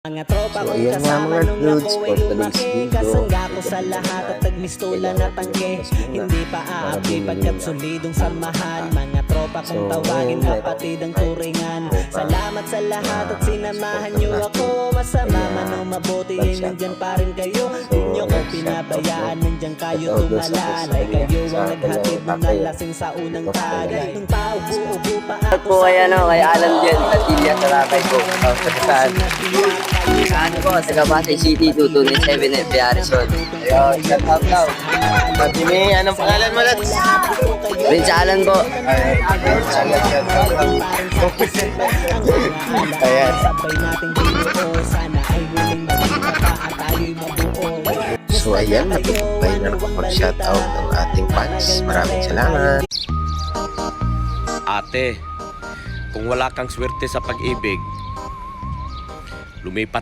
Mga tropa So, kong ayan nga kasama mga nung dudes, ako for ay today's lumaki. video. Kasangga ko sa lahat at nagmistola na tangke. Hindi pa aapi pagkat solidong samahan. Mga tropa kong So, tawagin ayun, kapatid ang turingan. Salamat sa lahat at sinamahan nyo ako. Masama man o mabuti ay nandyan pa rin kayo. Di nyo ko pinabayaan, nandyan kayo tumalan. Ay kayo ang naghatid ng nalasing sa unang tagay. Nung paubo-ubo pa ako po kay kay Alan Dian Padilla sa Rapid po. Saan? Saan po? Sa Cavite City, 2297 F. Harrison. Ayun, shout out daw. Sabi ni, anong pangalan mo, Lods? Prince Alan po. Ayan. Sabay nating binuo, sana ay huling magkita pa at tayo'y mabuo. So ayan, natupay na nakapag-shoutout ng ating fans. Maraming salamat. Ate, kung wala kang swerte sa pag-ibig, lumipat